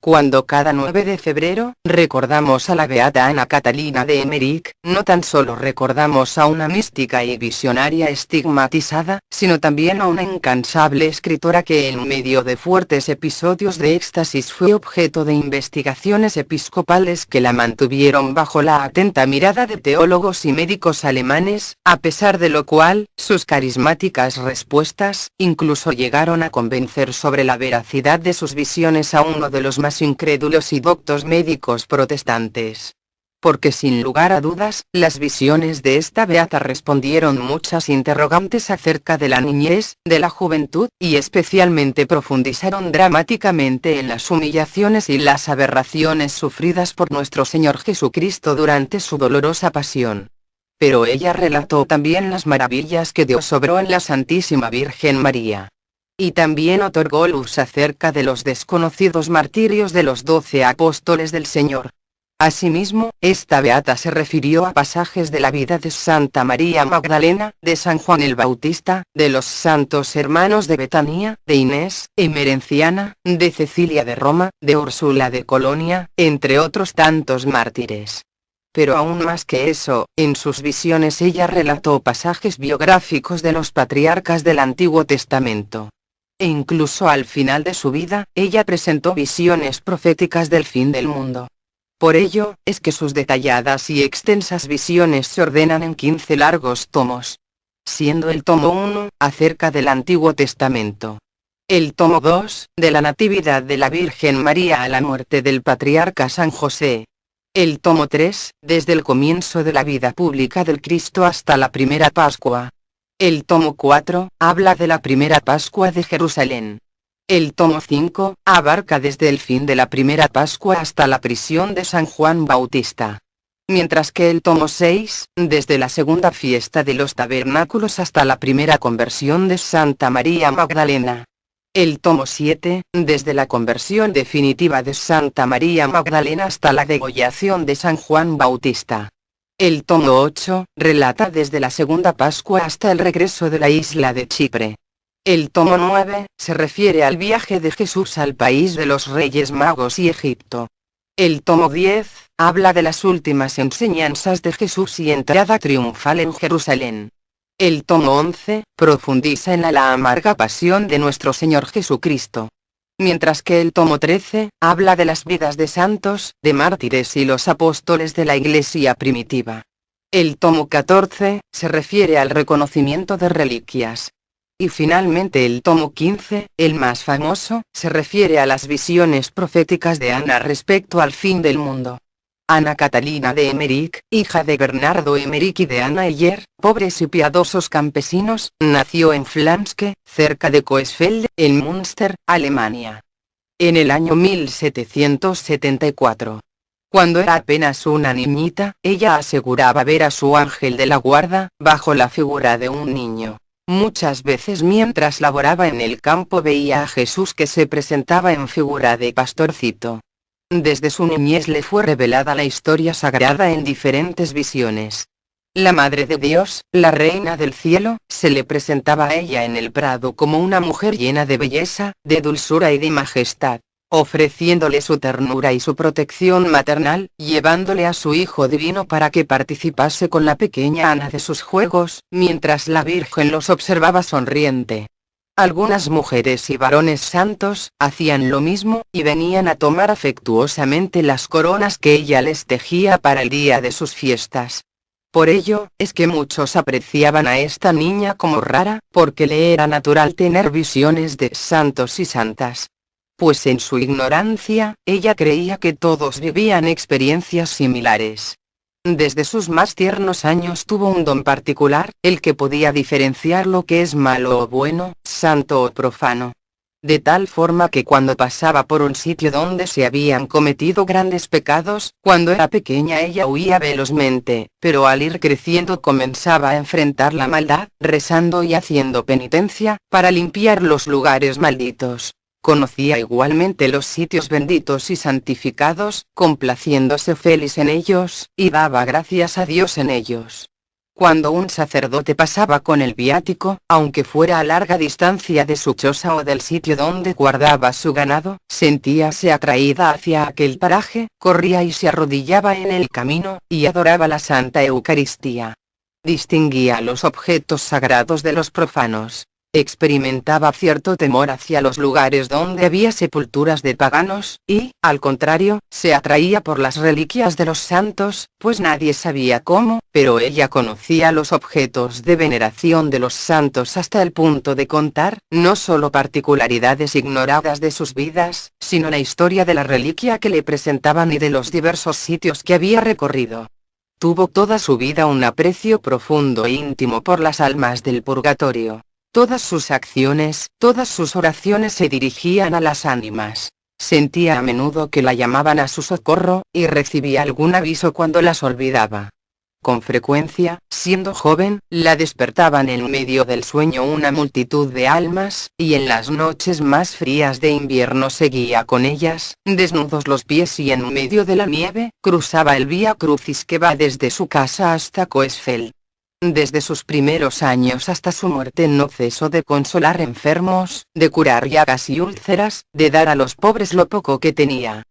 Cuando cada 9 de febrero recordamos a la beata Ana Catalina de Emmerich, no tan solo recordamos a una mística y visionaria estigmatizada, sino también a una incansable escritora que en medio de fuertes episodios de éxtasis fue objeto de investigaciones episcopales que la mantuvieron bajo la atenta mirada de teólogos y médicos alemanes, a pesar de lo cual, sus carismáticas respuestas, incluso llegaron a convencer sobre la veracidad de sus visiones a uno de los más incrédulos y doctos médicos protestantes. Porque sin lugar a dudas, las visiones de esta beata respondieron muchas interrogantes acerca de la niñez, de la juventud, y especialmente profundizaron dramáticamente en las humillaciones y las aberraciones sufridas por nuestro Señor Jesucristo durante su dolorosa pasión. Pero ella relató también las maravillas que Dios obró en la Santísima Virgen María. Y también otorgó luz acerca de los desconocidos martirios de los 12 apóstoles del Señor. Asimismo, esta beata se refirió a pasajes de la vida de Santa María Magdalena, de San Juan el Bautista, de los santos hermanos de Betania, de Inés, Emerenciana, de Cecilia de Roma, de Úrsula de Colonia, entre otros tantos mártires. Pero aún más que eso, en sus visiones ella relató pasajes biográficos de los patriarcas del Antiguo Testamento. E incluso al final de su vida, ella presentó visiones proféticas del fin del mundo. Por ello, es que sus detalladas y extensas visiones se ordenan en 15 largos tomos. Siendo el tomo 1, acerca del Antiguo Testamento. El tomo 2, de la Natividad de la Virgen María a la muerte del patriarca San José. El tomo 3, desde el comienzo de la vida pública del Cristo hasta la primera Pascua. El tomo 4, habla de la primera Pascua de Jerusalén. El tomo 5, abarca desde el fin de la primera Pascua hasta la prisión de San Juan Bautista. Mientras que el tomo 6, desde la segunda fiesta de los tabernáculos hasta la primera conversión de Santa María Magdalena. El tomo 7, desde la conversión definitiva de Santa María Magdalena hasta la degollación de San Juan Bautista. El tomo 8, relata desde la segunda Pascua hasta el regreso de la isla de Chipre. El tomo 9, se refiere al viaje de Jesús al país de los Reyes Magos y Egipto. El tomo 10, habla de las últimas enseñanzas de Jesús y entrada triunfal en Jerusalén. El tomo 11, profundiza en la amarga pasión de nuestro Señor Jesucristo. Mientras que el tomo 13, habla de las vidas de santos, de mártires y los apóstoles de la Iglesia primitiva. El tomo 14, se refiere al reconocimiento de reliquias. Y finalmente el tomo 15, el más famoso, se refiere a las visiones proféticas de Ana respecto al fin del mundo. Ana Catalina de Emmerich, hija de Bernardo Emmerich y de Ana Heyer, pobres y piadosos campesinos, nació en Flanske, cerca de Coesfelde, en Münster, Alemania. En el año 1774. Cuando era apenas una niñita, ella aseguraba ver a su ángel de la guarda, bajo la figura de un niño. Muchas veces mientras laboraba en el campo veía a Jesús que se presentaba en figura de pastorcito. Desde su niñez le fue revelada la historia sagrada en diferentes visiones. La Madre de Dios, la Reina del Cielo, se le presentaba a ella en el prado como una mujer llena de belleza, de dulzura y de majestad, ofreciéndole su ternura y su protección maternal, llevándole a su Hijo Divino para que participase con la pequeña Ana de sus juegos, mientras la Virgen los observaba sonriente. Algunas mujeres y varones santos, hacían lo mismo, y venían a tomar afectuosamente las coronas que ella les tejía para el día de sus fiestas. Por ello, es que muchos apreciaban a esta niña como rara, porque le era natural tener visiones de santos y santas. Pues en su ignorancia, ella creía que todos vivían experiencias similares. Desde sus más tiernos años tuvo un don particular, el que podía diferenciar lo que es malo o bueno, santo o profano. De tal forma que cuando pasaba por un sitio donde se habían cometido grandes pecados, cuando era pequeña ella huía velozmente, pero al ir creciendo comenzaba a enfrentar la maldad, rezando y haciendo penitencia, para limpiar los lugares malditos. Conocía igualmente los sitios benditos y santificados, complaciéndose feliz en ellos, y daba gracias a Dios en ellos. Cuando un sacerdote pasaba con el viático, aunque fuera a larga distancia de su choza o del sitio donde guardaba su ganado, sentíase atraída hacia aquel paraje, corría y se arrodillaba en el camino, y adoraba la Santa Eucaristía. Distinguía los objetos sagrados de los profanos. Experimentaba cierto temor hacia los lugares donde había sepulturas de paganos, y, al contrario, se atraía por las reliquias de los santos, pues nadie sabía cómo, pero ella conocía los objetos de veneración de los santos hasta el punto de contar, no solo particularidades ignoradas de sus vidas, sino la historia de la reliquia que le presentaban y de los diversos sitios que había recorrido. Tuvo toda su vida un aprecio profundo e íntimo por las almas del purgatorio. Todas sus acciones, todas sus oraciones se dirigían a las ánimas. Sentía a menudo que la llamaban a su socorro, y recibía algún aviso cuando las olvidaba. Con frecuencia, siendo joven, la despertaban en medio del sueño una multitud de almas, y en las noches más frías de invierno seguía con ellas, desnudos los pies y en medio de la nieve, cruzaba el Vía Crucis que va desde su casa hasta Coesfeld. Desde sus primeros años hasta su muerte no cesó de consolar enfermos, de curar llagas y úlceras, de dar a los pobres lo poco que tenía.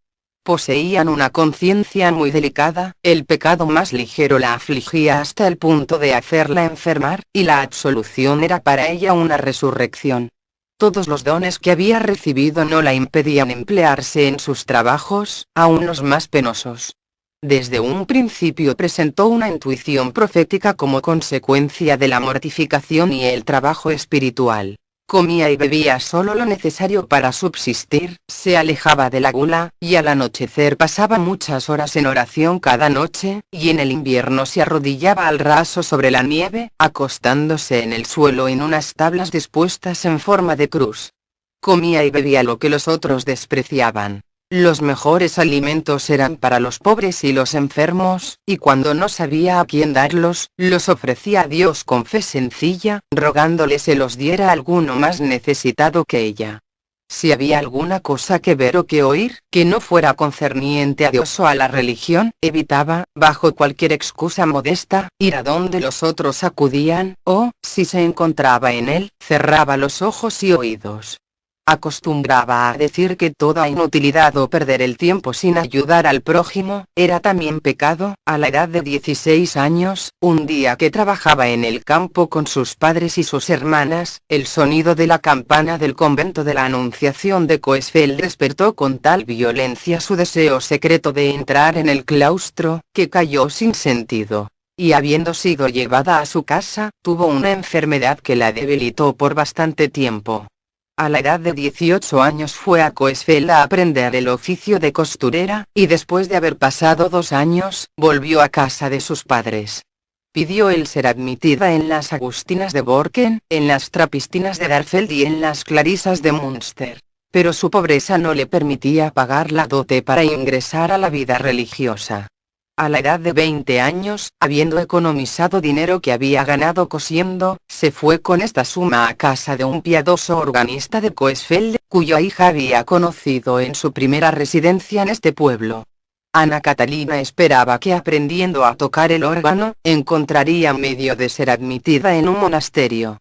Poseían una conciencia muy delicada, el pecado más ligero la afligía hasta el punto de hacerla enfermar, y la absolución era para ella una resurrección. Todos los dones que había recibido no la impedían emplearse en sus trabajos, aun los más penosos. Desde un principio presentó una intuición profética como consecuencia de la mortificación y el trabajo espiritual. Comía y bebía solo lo necesario para subsistir, se alejaba de la gula, y al anochecer pasaba muchas horas en oración cada noche, y en el invierno se arrodillaba al raso sobre la nieve, acostándose en el suelo en unas tablas dispuestas en forma de cruz. Comía y bebía lo que los otros despreciaban. Los mejores alimentos eran para los pobres y los enfermos, y cuando no sabía a quién darlos, los ofrecía a Dios con fe sencilla, rogándole se los diera a alguno más necesitado que ella. Si había alguna cosa que ver o que oír, que no fuera concerniente a Dios o a la religión, evitaba, bajo cualquier excusa modesta, ir a donde los otros acudían, o, si se encontraba en él, cerraba los ojos y oídos. Acostumbraba a decir que toda inutilidad o perder el tiempo sin ayudar al prójimo, era también pecado. A la edad de 16 años, un día que trabajaba en el campo con sus padres y sus hermanas, el sonido de la campana del convento de la Anunciación de Coesfeld despertó con tal violencia su deseo secreto de entrar en el claustro, que cayó sin sentido. Y habiendo sido llevada a su casa, tuvo una enfermedad que la debilitó por bastante tiempo. A la edad de 18 años fue a Coesfeld a aprender el oficio de costurera, y después de haber pasado 2 años, volvió a casa de sus padres. Pidió el ser admitida en las Agustinas de Borken, en las Trapistinas de Darfeld y en las Clarisas de Münster. Pero su pobreza no le permitía pagar la dote para ingresar a la vida religiosa. A la edad de 20 años, habiendo economizado dinero que había ganado cosiendo, se fue con esta suma a casa de un piadoso organista de Coesfeld, cuya hija había conocido en su primera residencia en este pueblo. Ana Catalina esperaba que aprendiendo a tocar el órgano, encontraría medio de ser admitida en un monasterio.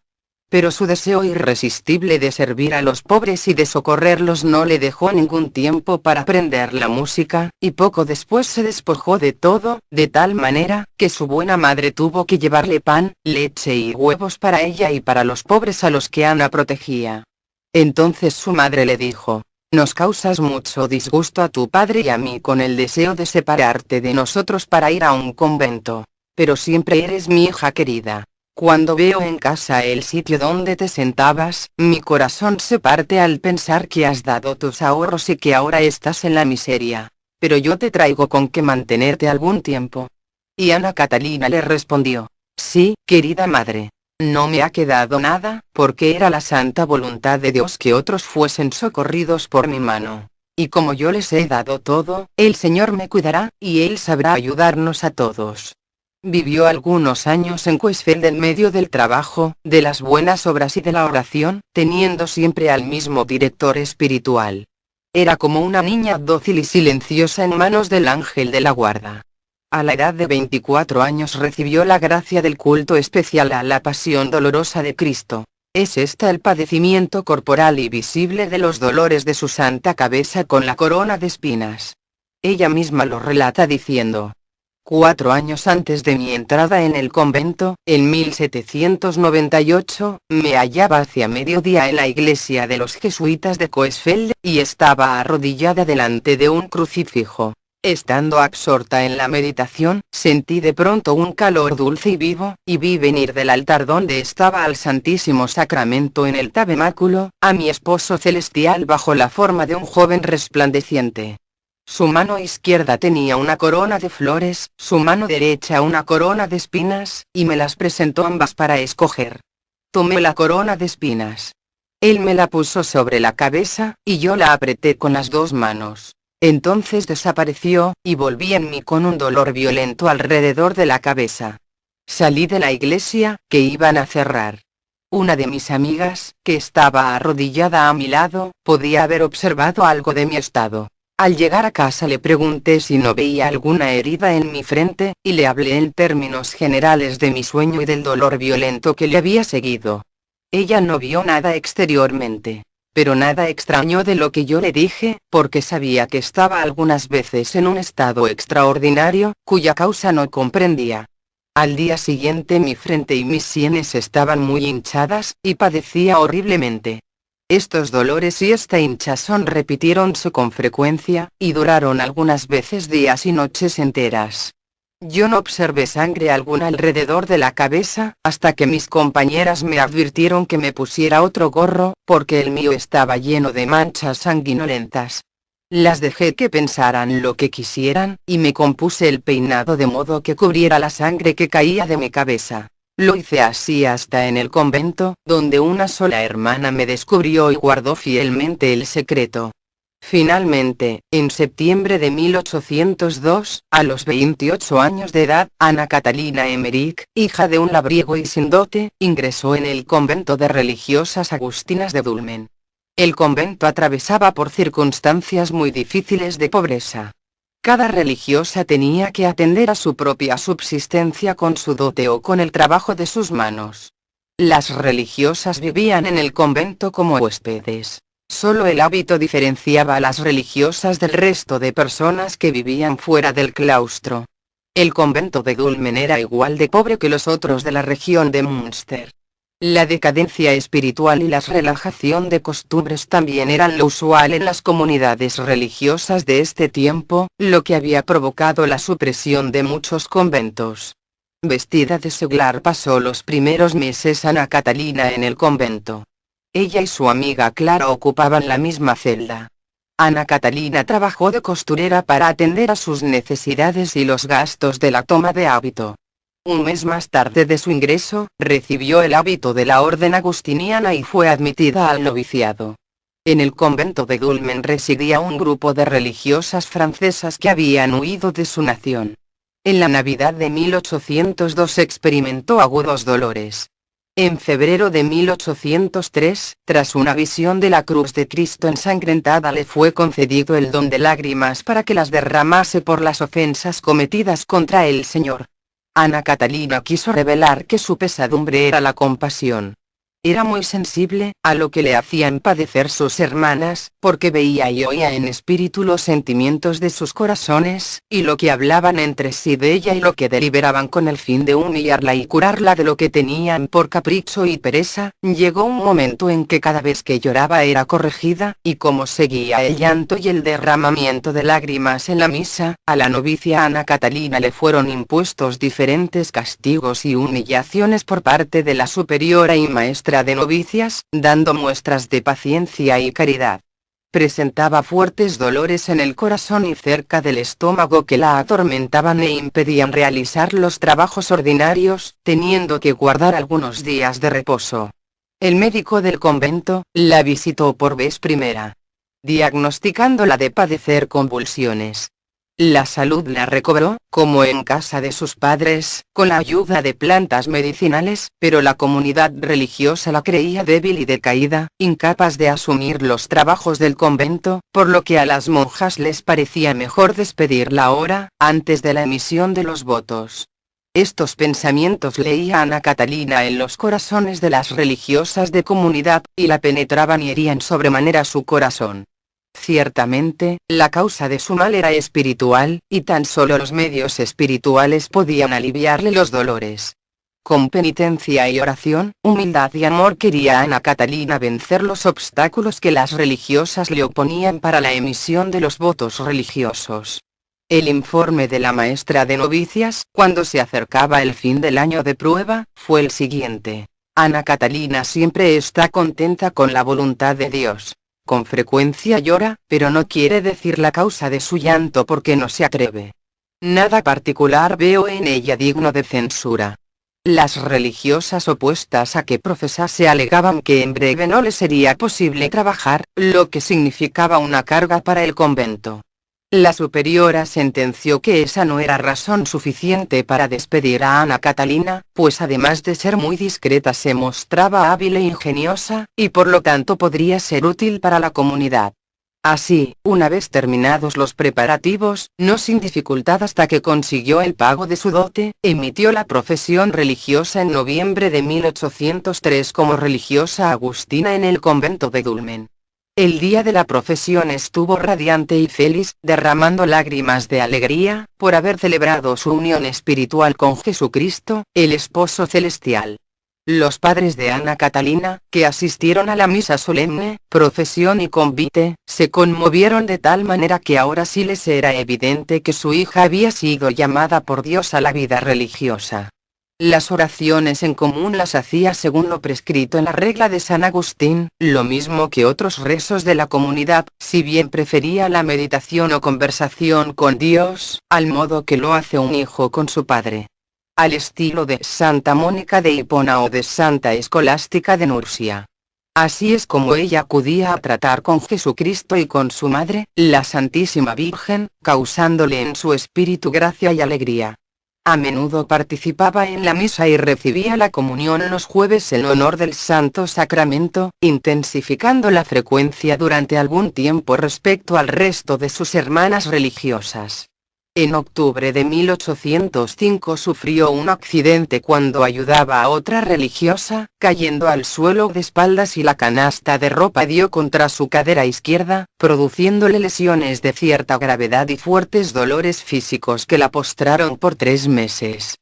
Pero su deseo irresistible de servir a los pobres y de socorrerlos no le dejó ningún tiempo para aprender la música, y poco después se despojó de todo, de tal manera, que su buena madre tuvo que llevarle pan, leche y huevos para ella y para los pobres a los que Ana protegía. Entonces su madre le dijo: «Nos causas mucho disgusto a tu padre y a mí con el deseo de separarte de nosotros para ir a un convento. Pero siempre eres mi hija querida. Cuando veo en casa el sitio donde te sentabas, mi corazón se parte al pensar que has dado tus ahorros y que ahora estás en la miseria. Pero yo te traigo con que mantenerte algún tiempo». Y Ana Catalina le respondió: «Sí, querida madre. No me ha quedado nada, porque era la santa voluntad de Dios que otros fuesen socorridos por mi mano. Y como yo les he dado todo, el Señor me cuidará, y Él sabrá ayudarnos a todos». Vivió algunos años en Coesfeld en medio del trabajo, de las buenas obras y de la oración, teniendo siempre al mismo director espiritual. Era como una niña dócil y silenciosa en manos del ángel de la guarda. A la edad de 24 años recibió la gracia del culto especial a la pasión dolorosa de Cristo. Es esta el padecimiento corporal y visible de los dolores de su santa cabeza con la corona de espinas. Ella misma lo relata diciendo: 4 años antes de mi entrada en el convento, en 1798, me hallaba hacia mediodía en la iglesia de los jesuitas de Coesfeld, y estaba arrodillada delante de un crucifijo. Estando absorta en la meditación, sentí de pronto un calor dulce y vivo, y vi venir del altar donde estaba al Santísimo Sacramento en el tabernáculo, a mi esposo celestial bajo la forma de un joven resplandeciente. Su mano izquierda tenía una corona de flores, su mano derecha una corona de espinas, y me las presentó ambas para escoger. Tomé la corona de espinas. Él me la puso sobre la cabeza, y yo la apreté con las dos manos. Entonces desapareció, y volví en mí con un dolor violento alrededor de la cabeza. Salí de la iglesia, que iban a cerrar. Una de mis amigas, que estaba arrodillada a mi lado, podía haber observado algo de mi estado. Al llegar a casa le pregunté si no veía alguna herida en mi frente, y le hablé en términos generales de mi sueño y del dolor violento que le había seguido. Ella no vio nada exteriormente. Pero nada extrañó de lo que yo le dije, porque sabía que estaba algunas veces en un estado extraordinario, cuya causa no comprendía. Al día siguiente mi frente y mis sienes estaban muy hinchadas, y padecía horriblemente. Estos dolores y esta hinchazón repitiéronse con frecuencia, y duraron algunas veces días y noches enteras. Yo no observé sangre alguna alrededor de la cabeza, hasta que mis compañeras me advirtieron que me pusiera otro gorro, porque el mío estaba lleno de manchas sanguinolentas. Las dejé que pensaran lo que quisieran, y me compuse el peinado de modo que cubriera la sangre que caía de mi cabeza. Lo hice así hasta en el convento, donde una sola hermana me descubrió y guardó fielmente el secreto. Finalmente, en septiembre de 1802, a los 28 años de edad, Ana Catalina Emmerich, hija de un labriego y sin dote, ingresó en el convento de religiosas agustinas de Dulmen. El convento atravesaba por circunstancias muy difíciles de pobreza. Cada religiosa tenía que atender a su propia subsistencia con su dote o con el trabajo de sus manos. Las religiosas vivían en el convento como huéspedes. Solo el hábito diferenciaba a las religiosas del resto de personas que vivían fuera del claustro. El convento de Dulmen era igual de pobre que los otros de la región de Münster. La decadencia espiritual y la relajación de costumbres también eran lo usual en las comunidades religiosas de este tiempo, lo que había provocado la supresión de muchos conventos. Vestida de seglar pasó los primeros meses Ana Catalina en el convento. Ella y su amiga Clara ocupaban la misma celda. Ana Catalina trabajó de costurera para atender a sus necesidades y los gastos de la toma de hábito. Un mes más tarde de su ingreso, recibió el hábito de la orden agustiniana y fue admitida al noviciado. En el convento de Dulmen residía un grupo de religiosas francesas que habían huido de su nación. En la Navidad de 1802 experimentó agudos dolores. En febrero de 1803, tras una visión de la cruz de Cristo ensangrentada, le fue concedido el don de lágrimas para que las derramase por las ofensas cometidas contra el Señor. Ana Catalina quiso revelar que su pesadumbre era la compasión. Era muy sensible a lo que le hacían padecer sus hermanas, porque veía y oía en espíritu los sentimientos de sus corazones, y lo que hablaban entre sí de ella y lo que deliberaban con el fin de humillarla y curarla de lo que tenían por capricho y pereza. Llegó un momento en que cada vez que lloraba era corregida, y como seguía el llanto y el derramamiento de lágrimas en la misa, a la novicia Ana Catalina le fueron impuestos diferentes castigos y humillaciones por parte de la superiora y maestra de novicias, dando muestras de paciencia y caridad. Presentaba fuertes dolores en el corazón y cerca del estómago que la atormentaban e impedían realizar los trabajos ordinarios, teniendo que guardar algunos días de reposo. El médico del convento la visitó por vez primera, diagnosticándola de padecer convulsiones. La salud la recobró, como en casa de sus padres, con la ayuda de plantas medicinales, pero la comunidad religiosa la creía débil y decaída, incapaz de asumir los trabajos del convento, por lo que a las monjas les parecía mejor despedirla ahora, antes de la emisión de los votos. Estos pensamientos leía Ana Catalina en los corazones de las religiosas de comunidad, y la penetraban y herían sobremanera su corazón. Ciertamente, la causa de su mal era espiritual, y tan solo los medios espirituales podían aliviarle los dolores. Con penitencia y oración, humildad y amor quería Ana Catalina vencer los obstáculos que las religiosas le oponían para la emisión de los votos religiosos. El informe de la maestra de novicias, cuando se acercaba el fin del año de prueba, fue el siguiente: Ana Catalina siempre está contenta con la voluntad de Dios. Con frecuencia llora, pero no quiere decir la causa de su llanto porque no se atreve. Nada particular veo en ella digno de censura. Las religiosas opuestas a que profesase alegaban que en breve no le sería posible trabajar, lo que significaba una carga para el convento. La superiora sentenció que esa no era razón suficiente para despedir a Ana Catalina, pues además de ser muy discreta se mostraba hábil e ingeniosa, y por lo tanto podría ser útil para la comunidad. Así, una vez terminados los preparativos, no sin dificultad hasta que consiguió el pago de su dote, emitió la profesión religiosa en noviembre de 1803 como religiosa agustina en el convento de Dulmen. El día de la profesión estuvo radiante y feliz, derramando lágrimas de alegría, por haber celebrado su unión espiritual con Jesucristo, el Esposo Celestial. Los padres de Ana Catalina, que asistieron a la misa solemne, profesión y convite, se conmovieron de tal manera que ahora sí les era evidente que su hija había sido llamada por Dios a la vida religiosa. Las oraciones en común las hacía según lo prescrito en la regla de San Agustín, lo mismo que otros rezos de la comunidad, si bien prefería la meditación o conversación con Dios, al modo que lo hace un hijo con su padre. Al estilo de Santa Mónica de Hipona o de Santa Escolástica de Nursia. Así es como ella acudía a tratar con Jesucristo y con su madre, la Santísima Virgen, causándole en su espíritu gracia y alegría. A menudo participaba en la misa y recibía la comunión los jueves en honor del Santo Sacramento, intensificando la frecuencia durante algún tiempo respecto al resto de sus hermanas religiosas. En octubre de 1805 sufrió un accidente cuando ayudaba a otra religiosa, cayendo al suelo de espaldas y la canasta de ropa dio contra su cadera izquierda, produciéndole lesiones de cierta gravedad y fuertes dolores físicos que la postraron por 3 meses.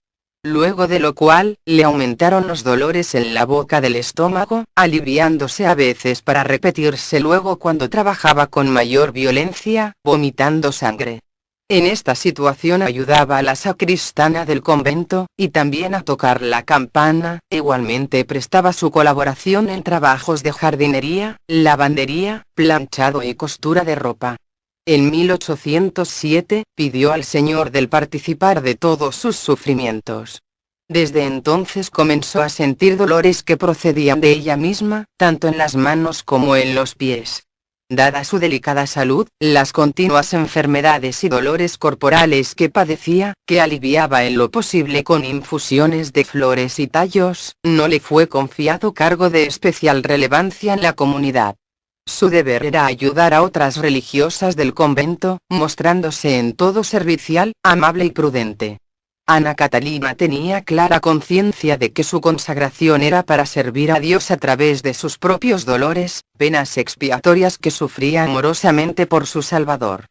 Luego de lo cual, le aumentaron los dolores en la boca del estómago, aliviándose a veces para repetirse luego cuando trabajaba con mayor violencia, vomitando sangre. En esta situación ayudaba a la sacristana del convento, y también a tocar la campana, igualmente prestaba su colaboración en trabajos de jardinería, lavandería, planchado y costura de ropa. En 1807, pidió al Señor del participar de todos sus sufrimientos. Desde entonces comenzó a sentir dolores que procedían de ella misma, tanto en las manos como en los pies. Dada su delicada salud, las continuas enfermedades y dolores corporales que padecía, que aliviaba en lo posible con infusiones de flores y tallos, no le fue confiado cargo de especial relevancia en la comunidad. Su deber era ayudar a otras religiosas del convento, mostrándose en todo servicial, amable y prudente. Ana Catalina tenía clara conciencia de que su consagración era para servir a Dios a través de sus propios dolores, penas expiatorias que sufría amorosamente por su Salvador.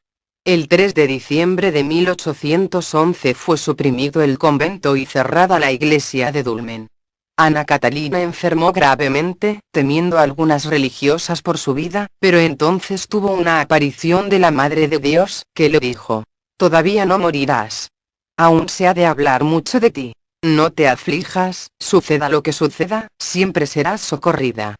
El 3 de diciembre de 1811 fue suprimido el convento y cerrada la iglesia de Dulmen. Ana Catalina enfermó gravemente, temiendo algunas religiosas por su vida, pero entonces tuvo una aparición de la Madre de Dios, que le dijo: «Todavía no morirás. Aún se ha de hablar mucho de ti. No te aflijas, suceda lo que suceda, siempre serás socorrida».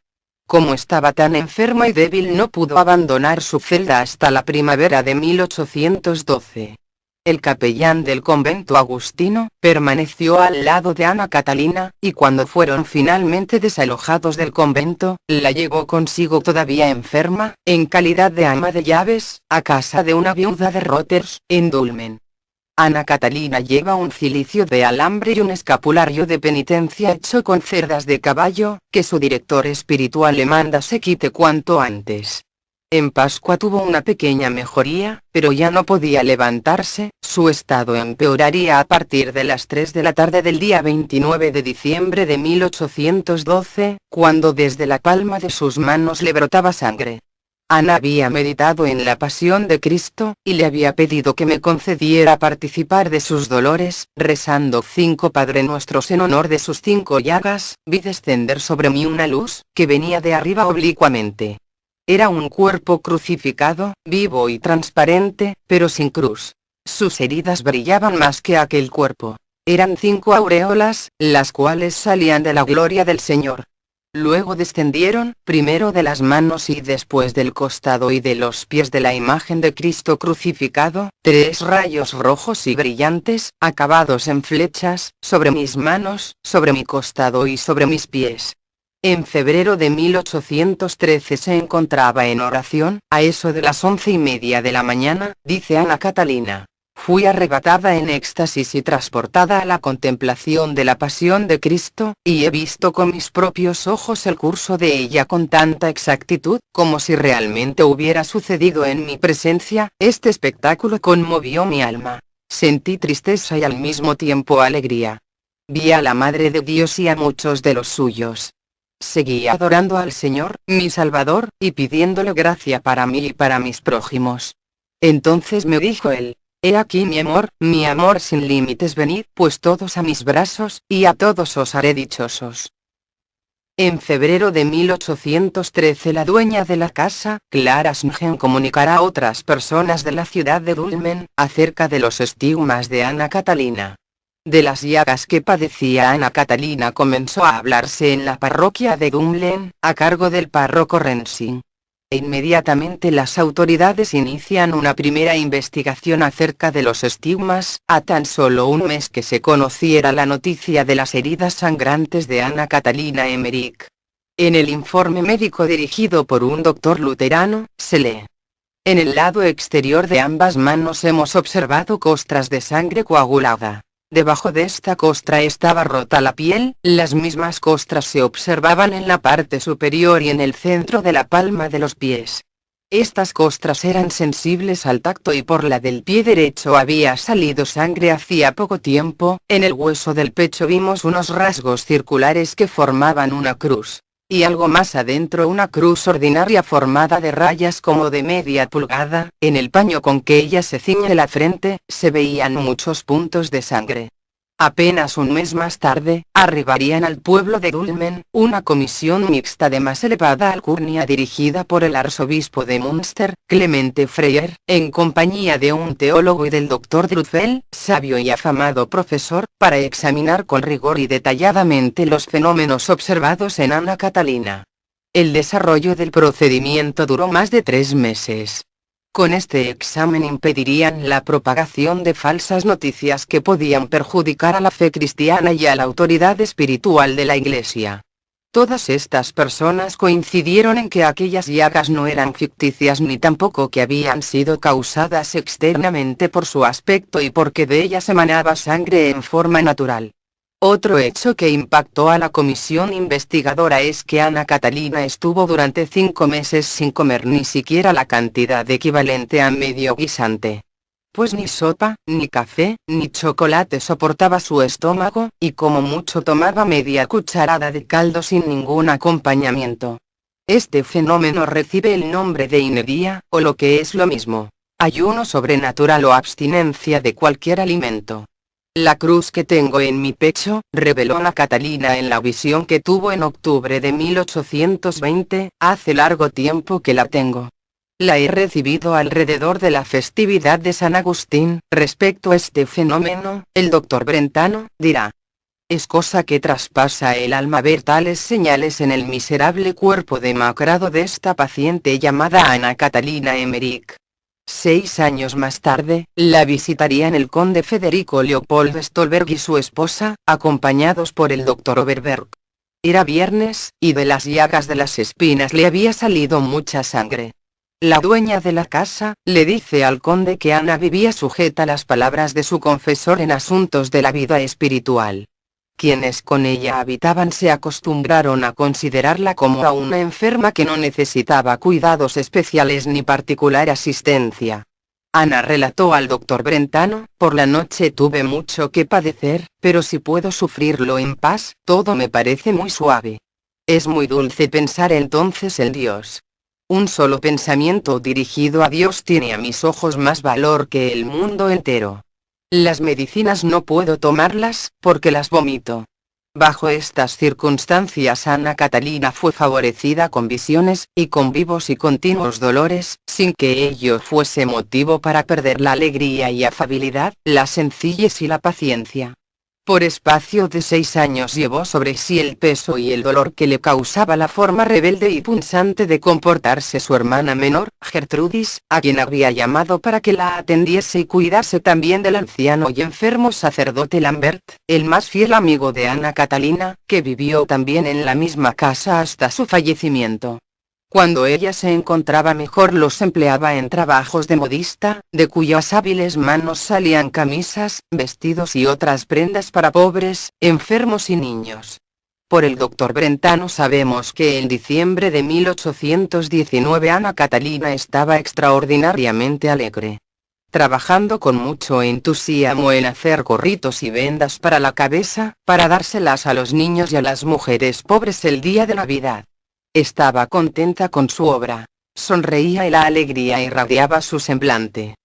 Como estaba tan enferma y débil no pudo abandonar su celda hasta la primavera de 1812. El capellán del convento agustino permaneció al lado de Ana Catalina, y cuando fueron finalmente desalojados del convento, la llevó consigo todavía enferma, en calidad de ama de llaves, a casa de una viuda de Rotters, en Dulmen. Ana Catalina lleva un cilicio de alambre y un escapulario de penitencia hecho con cerdas de caballo, que su director espiritual le manda se quite cuanto antes. En Pascua tuvo una pequeña mejoría, pero ya no podía levantarse, su estado empeoraría a partir de las 3 de la tarde del día 29 de diciembre de 1812, cuando desde la palma de sus manos le brotaba sangre. Ana había meditado en la pasión de Cristo, y le había pedido que me concediera participar de sus dolores, rezando 5 Padre Nuestros en honor de sus 5 llagas. Vi descender sobre mí una luz, que venía de arriba oblicuamente. Era un cuerpo crucificado, vivo y transparente, pero sin cruz. Sus heridas brillaban más que aquel cuerpo. Eran 5 aureolas, las cuales salían de la gloria del Señor. Luego descendieron, primero de las manos y después del costado y de los pies de la imagen de Cristo crucificado, 3 rayos rojos y brillantes, acabados en flechas, sobre mis manos, sobre mi costado y sobre mis pies. En febrero de 1813 se encontraba en oración, a eso de las 11:30 de la mañana, dice Ana Catalina. Fui arrebatada en éxtasis y transportada a la contemplación de la pasión de Cristo, y he visto con mis propios ojos el curso de ella con tanta exactitud, como si realmente hubiera sucedido en mi presencia. Este espectáculo conmovió mi alma. Sentí tristeza y al mismo tiempo alegría. Vi a la Madre de Dios y a muchos de los suyos. Seguí adorando al Señor, mi Salvador, y pidiéndole gracia para mí y para mis prójimos. Entonces me dijo él: He aquí mi amor sin límites, venid pues todos a mis brazos, y a todos os haré dichosos. En febrero de 1813 la dueña de la casa, Clara Sungen, comunicará a otras personas de la ciudad de Dulmen, acerca de los estigmas de Ana Catalina. De las llagas que padecía Ana Catalina comenzó a hablarse en la parroquia de Dulmen, a cargo del párroco Rensing. Inmediatamente las autoridades inician una primera investigación acerca de los estigmas, a tan solo un mes que se conociera la noticia de las heridas sangrantes de Ana Catalina Emmerich. En el informe médico dirigido por un doctor luterano, se lee: en el lado exterior de ambas manos hemos observado costras de sangre coagulada. Debajo de esta costra estaba rota la piel, las mismas costras se observaban en la parte superior y en el centro de la palma de los pies. Estas costras eran sensibles al tacto y por la del pie derecho había salido sangre hacía poco tiempo. En el hueso del pecho vimos unos rasgos circulares que formaban una cruz. Y algo más adentro una cruz ordinaria formada de rayas como de media pulgada. En el paño con que ella se ciñe la frente, se veían muchos puntos de sangre. Apenas un mes más tarde, arribarían al pueblo de Dulmen, una comisión mixta de más elevada alcurnia dirigida por el arzobispo de Münster, Clemente Freyer, en compañía de un teólogo y del doctor Drufel, sabio y afamado profesor, para examinar con rigor y detalladamente los fenómenos observados en Ana Catalina. El desarrollo del procedimiento duró más de 3 meses. Con este examen impedirían la propagación de falsas noticias que podían perjudicar a la fe cristiana y a la autoridad espiritual de la Iglesia. Todas estas personas coincidieron en que aquellas llagas no eran ficticias ni tampoco que habían sido causadas externamente por su aspecto y porque de ellas emanaba sangre en forma natural. Otro hecho que impactó a la comisión investigadora es que Ana Catalina estuvo durante 5 meses sin comer ni siquiera la cantidad equivalente a medio guisante. Pues ni sopa, ni café, ni chocolate soportaba su estómago, y como mucho tomaba media cucharada de caldo sin ningún acompañamiento. Este fenómeno recibe el nombre de inedia, o lo que es lo mismo, ayuno sobrenatural o abstinencia de cualquier alimento. La cruz que tengo en mi pecho, reveló Ana Catalina en la visión que tuvo en octubre de 1820, hace largo tiempo que la tengo. La he recibido alrededor de la festividad de San Agustín. Respecto a este fenómeno, el doctor Brentano dirá: es cosa que traspasa el alma ver tales señales en el miserable cuerpo demacrado de esta paciente llamada Ana Catalina Emmerich. 6 años más tarde, la visitarían el conde Federico Leopold Stolberg y su esposa, acompañados por el doctor Overberg. Era viernes, y de las llagas de las espinas le había salido mucha sangre. La dueña de la casa, le dice al conde que Ana vivía sujeta a las palabras de su confesor en asuntos de la vida espiritual. Quienes con ella habitaban se acostumbraron a considerarla como a una enferma que no necesitaba cuidados especiales ni particular asistencia. Ana relató al doctor Brentano: por la noche tuve mucho que padecer, pero si puedo sufrirlo en paz, todo me parece muy suave. Es muy dulce pensar entonces en Dios. Un solo pensamiento dirigido a Dios tiene a mis ojos más valor que el mundo entero. Las medicinas no puedo tomarlas, porque las vomito. Bajo estas circunstancias Ana Catalina fue favorecida con visiones, y con vivos y continuos dolores, sin que ello fuese motivo para perder la alegría y afabilidad, la sencillez y la paciencia. Por espacio de 6 años llevó sobre sí el peso y el dolor que le causaba la forma rebelde y punzante de comportarse su hermana menor, Gertrudis, a quien había llamado para que la atendiese y cuidase también del anciano y enfermo sacerdote Lambert, el más fiel amigo de Ana Catalina, que vivió también en la misma casa hasta su fallecimiento. Cuando ella se encontraba mejor los empleaba en trabajos de modista, de cuyas hábiles manos salían camisas, vestidos y otras prendas para pobres, enfermos y niños. Por el doctor Brentano sabemos que en diciembre de 1819 Ana Catalina estaba extraordinariamente alegre, trabajando con mucho entusiasmo en hacer gorritos y vendas para la cabeza, para dárselas a los niños y a las mujeres pobres el día de Navidad. Estaba contenta con su obra. Sonreía y la alegría irradiaba su semblante.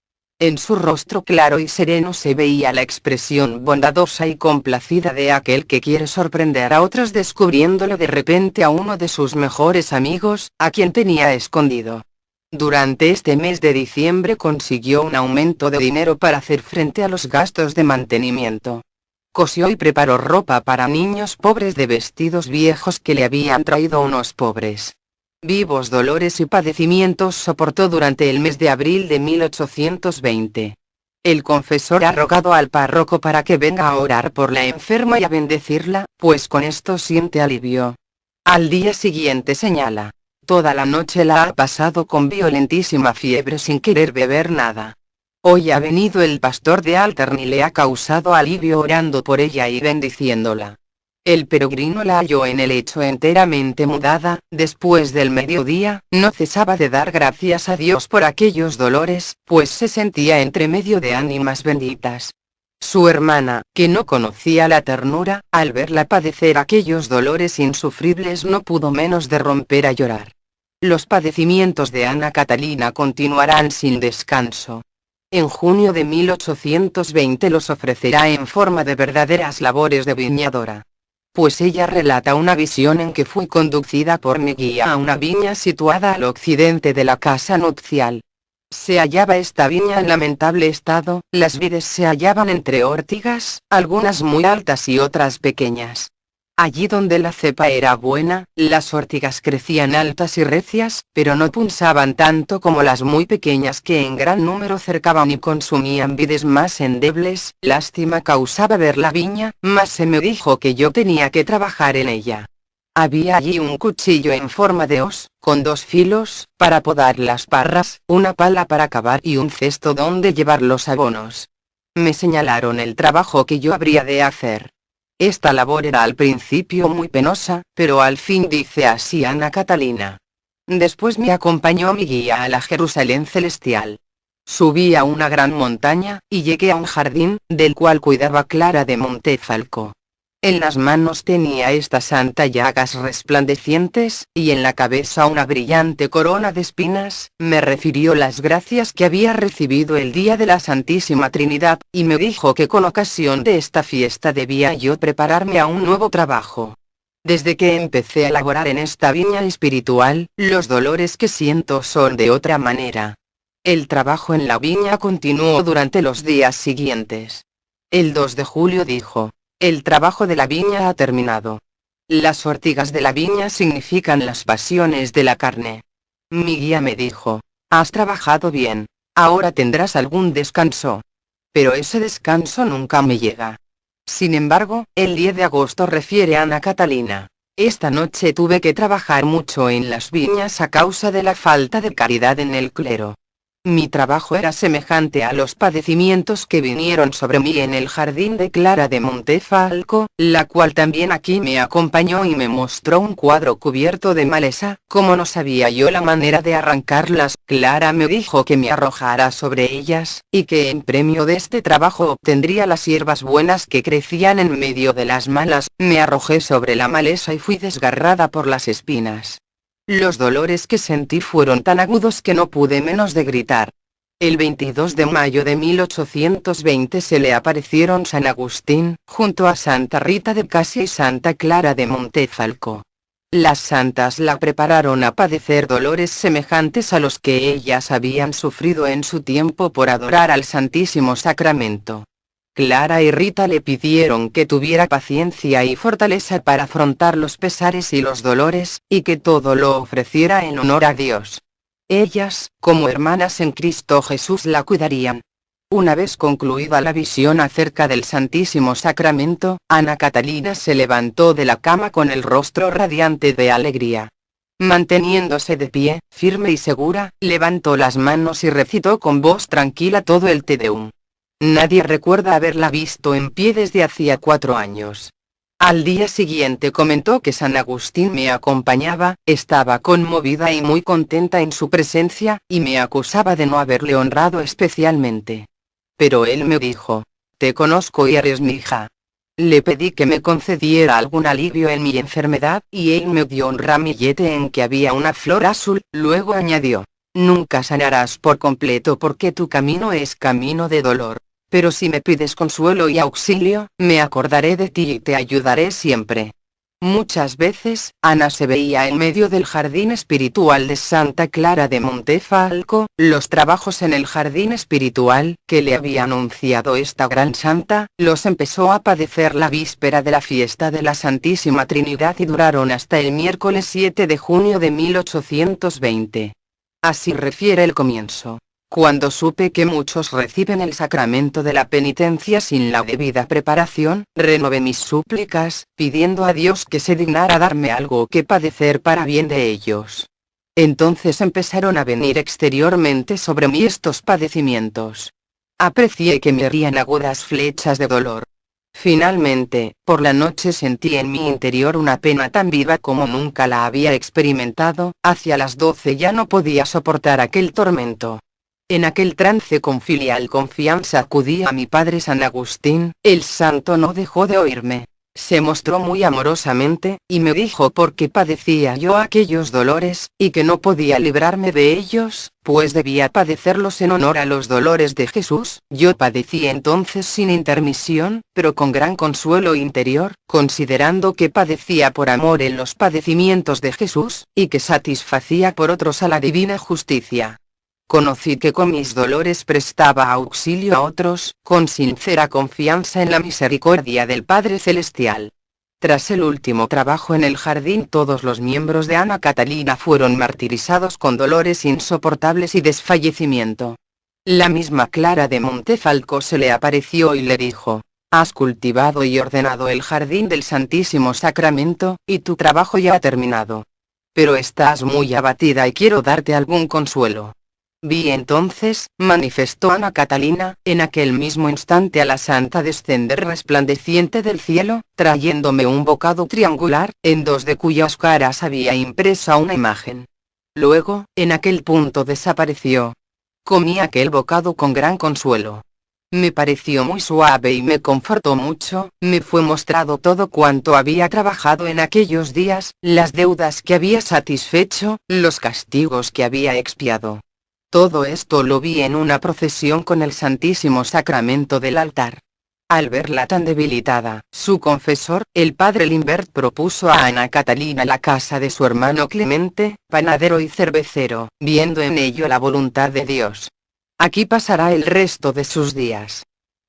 En su rostro claro y sereno se veía la expresión bondadosa y complacida de aquel que quiere sorprender a otros descubriéndole de repente a uno de sus mejores amigos, a quien tenía escondido. Durante este mes de diciembre consiguió un aumento de dinero para hacer frente a los gastos de mantenimiento. Cosió y preparó ropa para niños pobres de vestidos viejos que le habían traído unos pobres. Vivos dolores y padecimientos soportó durante el mes de abril de 1820. El confesor ha rogado al párroco para que venga a orar por la enferma y a bendecirla, pues con esto siente alivio. Al día siguiente señala: toda la noche la ha pasado con violentísima fiebre sin querer beber nada. Hoy ha venido el pastor de Altern y le ha causado alivio orando por ella y bendiciéndola. El peregrino la halló en el lecho enteramente mudada. Después del mediodía, no cesaba de dar gracias a Dios por aquellos dolores, pues se sentía entre medio de ánimas benditas. Su hermana, que no conocía la ternura, al verla padecer aquellos dolores insufribles no pudo menos de romper a llorar. Los padecimientos de Ana Catalina continuarán sin descanso. En junio de 1820 los ofrecerá en forma de verdaderas labores de viñadora. Pues ella relata una visión en que fui conducida por mi guía a una viña situada al occidente de la casa nupcial. Se hallaba esta viña en lamentable estado, las vides se hallaban entre ortigas, algunas muy altas y otras pequeñas. Allí donde la cepa era buena, las ortigas crecían altas y recias, pero no punzaban tanto como las muy pequeñas que en gran número cercaban y consumían vides más endebles. Lástima causaba ver la viña, mas se me dijo que yo tenía que trabajar en ella. Había allí un cuchillo en forma de hoz, con 2 filos, para podar las parras, una pala para cavar y un cesto donde llevar los abonos. Me señalaron el trabajo que yo habría de hacer. Esta labor era al principio muy penosa, pero al fin dice así Ana Catalina. Después me acompañó mi guía a la Jerusalén celestial. Subí a una gran montaña, y llegué a un jardín, del cual cuidaba Clara de Montefalco. En las manos tenía esta santa llagas resplandecientes, y en la cabeza una brillante corona de espinas. Me refirió las gracias que había recibido el día de la Santísima Trinidad, y me dijo que con ocasión de esta fiesta debía yo prepararme a un nuevo trabajo. Desde que empecé a laborar en esta viña espiritual, los dolores que siento son de otra manera. El trabajo en la viña continuó durante los días siguientes. El 2 de julio dijo: el trabajo de la viña ha terminado. Las ortigas de la viña significan las pasiones de la carne. Mi guía me dijo: has trabajado bien. Ahora tendrás algún descanso. Pero ese descanso nunca me llega. Sin embargo, el 10 de agosto refiere Ana Catalina. Esta noche tuve que trabajar mucho en las viñas a causa de la falta de caridad en el clero. Mi trabajo era semejante a los padecimientos que vinieron sobre mí en el jardín de Clara de Montefalco, la cual también aquí me acompañó y me mostró un cuadro cubierto de maleza. Como no sabía yo la manera de arrancarlas, Clara me dijo que me arrojara sobre ellas, y que en premio de este trabajo obtendría las hierbas buenas que crecían en medio de las malas. Me arrojé sobre la maleza y fui desgarrada por las espinas. Los dolores que sentí fueron tan agudos que no pude menos de gritar. El 22 de mayo de 1820 se le aparecieron San Agustín, junto a Santa Rita de Casia y Santa Clara de Montefalco. Las santas la prepararon a padecer dolores semejantes a los que ellas habían sufrido en su tiempo por adorar al Santísimo Sacramento. Clara y Rita le pidieron que tuviera paciencia y fortaleza para afrontar los pesares y los dolores, y que todo lo ofreciera en honor a Dios. Ellas, como hermanas en Cristo Jesús, la cuidarían. Una vez concluida la visión acerca del Santísimo Sacramento, Ana Catalina se levantó de la cama con el rostro radiante de alegría. Manteniéndose de pie, firme y segura, levantó las manos y recitó con voz tranquila todo el Te Deum. Nadie recuerda haberla visto en pie desde hacía 4 años. Al día siguiente comentó que San Agustín me acompañaba, estaba conmovida y muy contenta en su presencia, y me acusaba de no haberle honrado especialmente. Pero él me dijo: te conozco y eres mi hija. Le pedí que me concediera algún alivio en mi enfermedad, y él me dio un ramillete en que había una flor azul. Luego añadió: nunca sanarás por completo porque tu camino es camino de dolor. Pero si me pides consuelo y auxilio, me acordaré de ti y te ayudaré siempre. Muchas veces, Ana se veía en medio del jardín espiritual de Santa Clara de Montefalco. Los trabajos en el jardín espiritual, que le había anunciado esta gran santa, los empezó a padecer la víspera de la fiesta de la Santísima Trinidad y duraron hasta el miércoles 7 de junio de 1820. Así refiere el comienzo. Cuando supe que muchos reciben el sacramento de la penitencia sin la debida preparación, renové mis súplicas, pidiendo a Dios que se dignara darme algo que padecer para bien de ellos. Entonces empezaron a venir exteriormente sobre mí estos padecimientos. Aprecié que me herían agudas flechas de dolor. Finalmente, por la noche sentí en mi interior una pena tan viva como nunca la había experimentado. Hacia las 12 ya no podía soportar aquel tormento. En aquel trance con filial confianza acudí a mi padre San Agustín. El santo no dejó de oírme. Se mostró muy amorosamente, y me dijo por qué padecía yo aquellos dolores, y que no podía librarme de ellos, pues debía padecerlos en honor a los dolores de Jesús. Yo padecí entonces sin intermisión, pero con gran consuelo interior, considerando que padecía por amor en los padecimientos de Jesús, y que satisfacía por otros a la divina justicia. Conocí que con mis dolores prestaba auxilio a otros, con sincera confianza en la misericordia del Padre Celestial. Tras el último trabajo en el jardín, todos los miembros de Ana Catalina fueron martirizados con dolores insoportables y desfallecimiento. La misma Clara de Montefalco se le apareció y le dijo: has cultivado y ordenado el jardín del Santísimo Sacramento, y tu trabajo ya ha terminado. Pero estás muy abatida y quiero darte algún consuelo. Vi entonces, manifestó Ana Catalina, en aquel mismo instante a la santa descender resplandeciente del cielo, trayéndome un bocado triangular, en 2 de cuyas caras había impresa una imagen. Luego, en aquel punto desapareció. Comí aquel bocado con gran consuelo. Me pareció muy suave y me confortó mucho. Me fue mostrado todo cuanto había trabajado en aquellos días, las deudas que había satisfecho, los castigos que había expiado. Todo esto lo vi en una procesión con el Santísimo Sacramento del altar. Al verla tan debilitada, su confesor, el padre Limbert, propuso a Ana Catalina la casa de su hermano Clemente, panadero y cervecero, viendo en ello la voluntad de Dios. Aquí pasará el resto de sus días.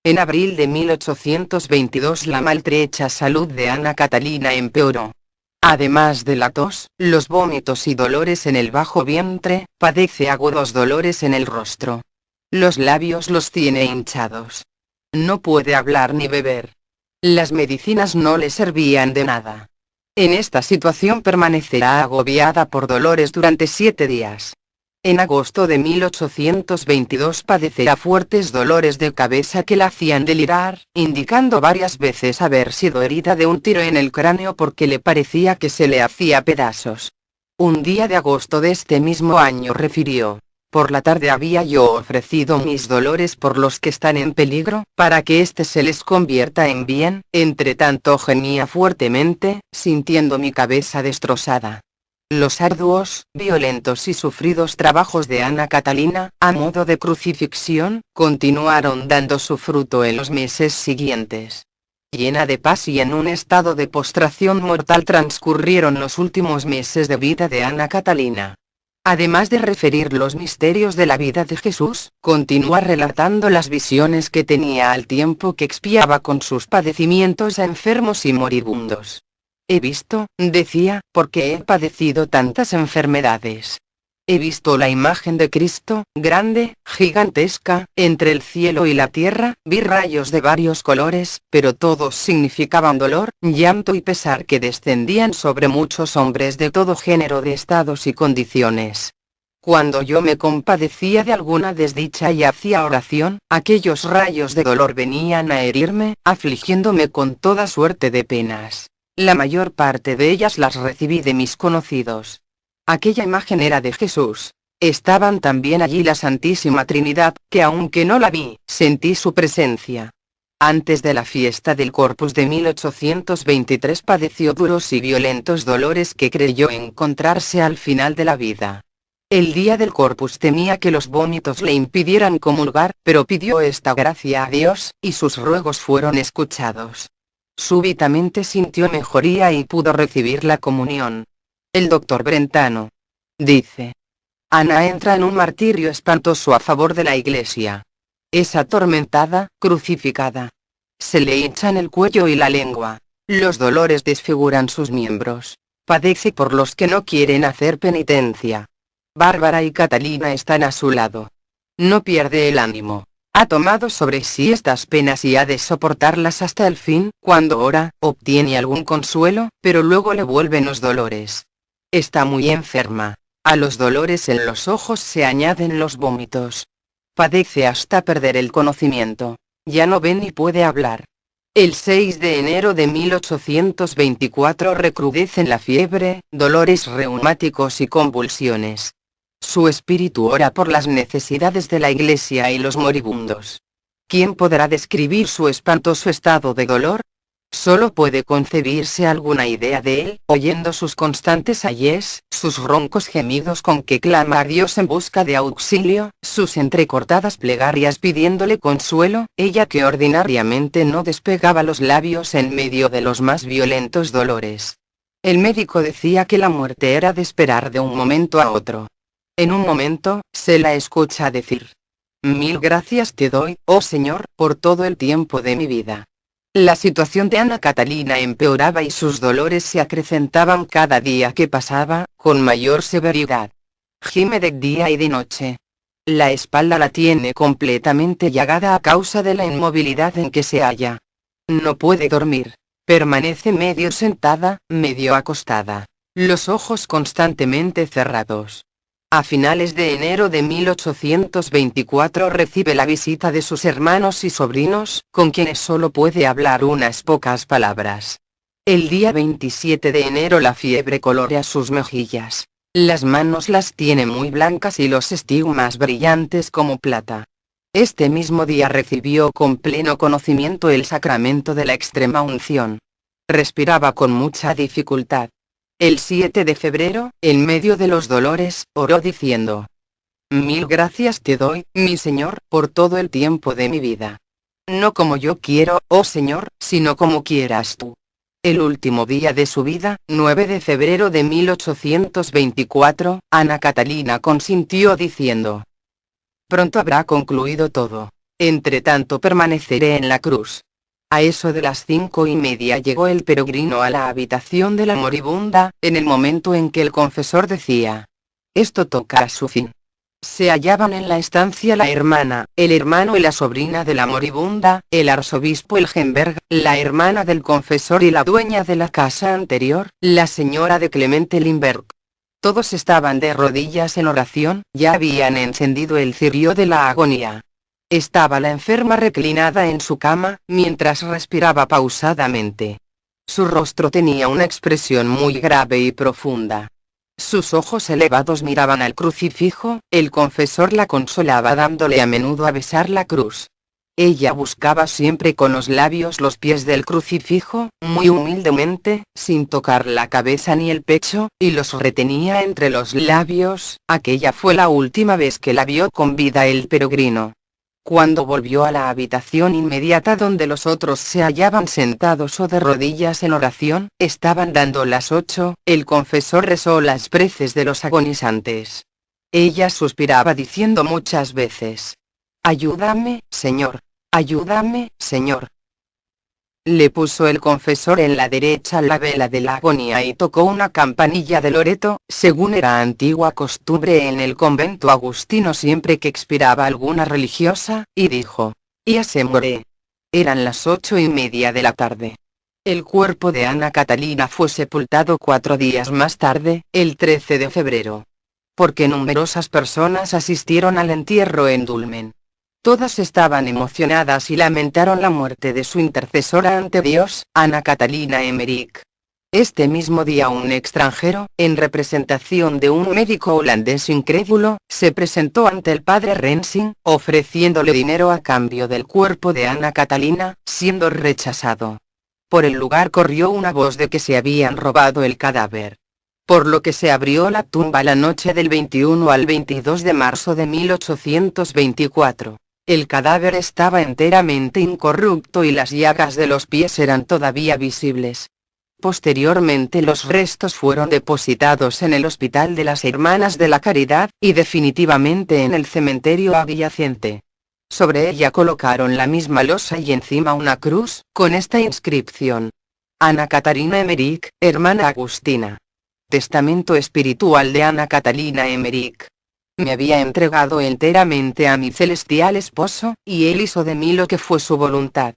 En abril de 1822 la maltrecha salud de Ana Catalina empeoró. Además de la tos, los vómitos y dolores en el bajo vientre, padece agudos dolores en el rostro. Los labios los tiene hinchados. No puede hablar ni beber. Las medicinas no le servían de nada. En esta situación permanecerá agobiada por dolores durante 7 días. En agosto de 1822 padecerá fuertes dolores de cabeza que la hacían delirar, indicando varias veces haber sido herida de un tiro en el cráneo porque le parecía que se le hacía pedazos. Un día de agosto de este mismo año refirió: por la tarde había yo ofrecido mis dolores por los que están en peligro, para que éste se les convierta en bien. Entre tanto gemía fuertemente, sintiendo mi cabeza destrozada. Los arduos, violentos y sufridos trabajos de Ana Catalina, a modo de crucifixión, continuaron dando su fruto en los meses siguientes. Llena de paz y en un estado de postración mortal transcurrieron los últimos meses de vida de Ana Catalina. Además de referir los misterios de la vida de Jesús, continúa relatando las visiones que tenía al tiempo que expiaba con sus padecimientos a enfermos y moribundos. He visto, decía, porque he padecido tantas enfermedades. He visto la imagen de Cristo, grande, gigantesca, entre el cielo y la tierra, vi rayos de varios colores, pero todos significaban dolor, llanto y pesar que descendían sobre muchos hombres de todo género de estados y condiciones. Cuando yo me compadecía de alguna desdicha y hacía oración, aquellos rayos de dolor venían a herirme, afligiéndome con toda suerte de penas. La mayor parte de ellas las recibí de mis conocidos. Aquella imagen era de Jesús. Estaban también allí la Santísima Trinidad, que aunque no la vi, sentí su presencia. Antes de la fiesta del Corpus de 1823 padeció duros y violentos dolores que creyó encontrarse al final de la vida. El día del Corpus temía que los vómitos le impidieran comulgar, pero pidió esta gracia a Dios, y sus ruegos fueron escuchados. Súbitamente sintió mejoría y pudo recibir la comunión. El doctor Brentano dice: Ana entra en un martirio espantoso a favor de la Iglesia. Es atormentada, crucificada. Se le hinchan el cuello y la lengua. Los dolores desfiguran sus miembros. Padece por los que no quieren hacer penitencia. Bárbara y Catalina están a su lado. No pierde el ánimo. Ha tomado sobre sí estas penas y ha de soportarlas hasta el fin. Cuando ora, obtiene algún consuelo, pero luego le vuelven los dolores. Está muy enferma. A los dolores en los ojos se añaden los vómitos. Padece hasta perder el conocimiento. Ya no ve ni puede hablar. El 6 de enero de 1824 recrudecen la fiebre, dolores reumáticos y convulsiones. Su espíritu ora por las necesidades de la Iglesia y los moribundos. ¿Quién podrá describir su espantoso estado de dolor? Solo puede concebirse alguna idea de él, oyendo sus constantes ayes, sus roncos gemidos con que clama a Dios en busca de auxilio, sus entrecortadas plegarias pidiéndole consuelo, ella que ordinariamente no despegaba los labios en medio de los más violentos dolores. El médico decía que la muerte era de esperar de un momento a otro. En un momento, se la escucha decir: «Mil gracias te doy, oh Señor, por todo el tiempo de mi vida». La situación de Ana Catalina empeoraba y sus dolores se acrecentaban cada día que pasaba, con mayor severidad. Gime de día y de noche. La espalda la tiene completamente llagada a causa de la inmovilidad en que se halla. No puede dormir. Permanece medio sentada, medio acostada. Los ojos constantemente cerrados. A finales de enero de 1824 recibe la visita de sus hermanos y sobrinos, con quienes solo puede hablar unas pocas palabras. El día 27 de enero la fiebre colorea sus mejillas. Las manos las tiene muy blancas y los estigmas brillantes como plata. Este mismo día recibió con pleno conocimiento el sacramento de la extrema unción. Respiraba con mucha dificultad. El 7 de febrero, en medio de los dolores, oró diciendo: «Mil gracias te doy, mi Señor, por todo el tiempo de mi vida. No como yo quiero, oh Señor, sino como quieras tú». El último día de su vida, 9 de febrero de 1824, Ana Catalina consintió diciendo: «Pronto habrá concluido todo. Entre tanto permaneceré en la cruz». A eso de las 5:30 llegó el peregrino a la habitación de la moribunda, en el momento en que el confesor decía: «Esto toca a su fin». Se hallaban en la estancia la hermana, el hermano y la sobrina de la moribunda, el arzobispo Elgenberg, la hermana del confesor y la dueña de la casa anterior, la señora de Clemente Lindbergh. Todos estaban de rodillas en oración, ya habían encendido el cirio de la agonía. Estaba la enferma reclinada en su cama, mientras respiraba pausadamente. Su rostro tenía una expresión muy grave y profunda. Sus ojos elevados miraban al crucifijo, el confesor la consolaba dándole a menudo a besar la cruz. Ella buscaba siempre con los labios los pies del crucifijo, muy humildemente, sin tocar la cabeza ni el pecho, y los retenía entre los labios. Aquella fue la última vez que la vio con vida el peregrino. Cuando volvió a la habitación inmediata donde los otros se hallaban sentados o de rodillas en oración, estaban dando las 8, el confesor rezó las preces de los agonizantes. Ella suspiraba diciendo muchas veces: «Ayúdame, Señor. Ayúdame, Señor». Le puso el confesor en la derecha la vela de la agonía y tocó una campanilla de loreto, según era antigua costumbre en el convento agustino siempre que expiraba alguna religiosa, y dijo: «Ya se muere». Eran las 8:30 de la tarde. El cuerpo de Ana Catalina fue sepultado 4 días más tarde, el 13 de febrero. Porque numerosas personas asistieron al entierro en Dulmen. Todas estaban emocionadas y lamentaron la muerte de su intercesora ante Dios, Ana Catalina Emmerich. Este mismo día un extranjero, en representación de un médico holandés incrédulo, se presentó ante el padre Rensing, ofreciéndole dinero a cambio del cuerpo de Ana Catalina, siendo rechazado. Por el lugar corrió una voz de que se habían robado el cadáver. Por lo que se abrió la tumba la noche del 21 al 22 de marzo de 1824. El cadáver estaba enteramente incorrupto y las llagas de los pies eran todavía visibles. Posteriormente los restos fueron depositados en el Hospital de las Hermanas de la Caridad, y definitivamente en el cementerio adyacente. Sobre ella colocaron la misma losa y encima una cruz, con esta inscripción: Ana Catalina Emmerich, hermana agustina. Testamento espiritual de Ana Catalina Emmerich. Me había entregado enteramente a mi celestial esposo, y él hizo de mí lo que fue su voluntad.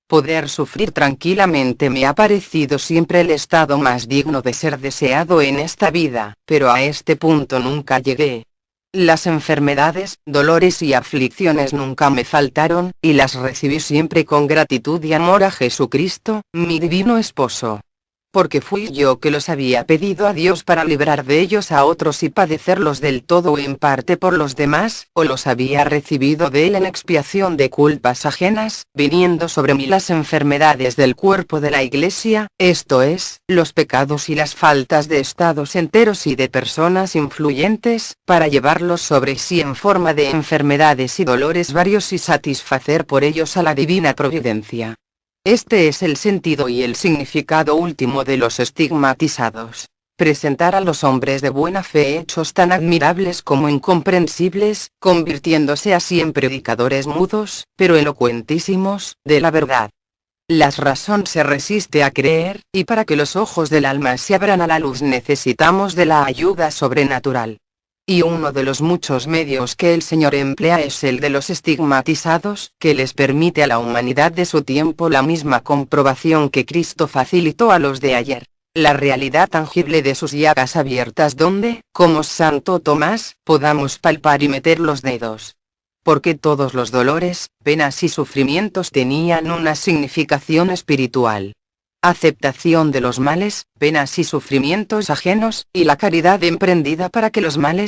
Poder sufrir tranquilamente me ha parecido siempre el estado más digno de ser deseado en esta vida, pero a este punto nunca llegué. Las enfermedades, dolores y aflicciones nunca me faltaron, y las recibí siempre con gratitud y amor a Jesucristo, mi divino esposo. Porque fui yo que los había pedido a Dios para librar de ellos a otros y padecerlos del todo o en parte por los demás, o los había recibido de Él en expiación de culpas ajenas, viniendo sobre mí las enfermedades del cuerpo de la Iglesia, esto es, los pecados y las faltas de estados enteros y de personas influyentes, para llevarlos sobre sí en forma de enfermedades y dolores varios y satisfacer por ellos a la divina providencia. Este es el sentido y el significado último de los estigmatizados: presentar a los hombres de buena fe hechos tan admirables como incomprensibles, convirtiéndose así en predicadores mudos, pero elocuentísimos, de la verdad. La razón se resiste a creer, y para que los ojos del alma se abran a la luz necesitamos de la ayuda sobrenatural. Y uno de los muchos medios que el Señor emplea es el de los estigmatizados, que les permite a la humanidad de su tiempo la misma comprobación que Cristo facilitó a los de ayer. La realidad tangible de sus llagas abiertas donde, como Santo Tomás, podamos palpar y meter los dedos. Porque todos los dolores, penas y sufrimientos tenían una significación espiritual. Aceptación de los males, penas y sufrimientos ajenos, y la caridad emprendida para que los males,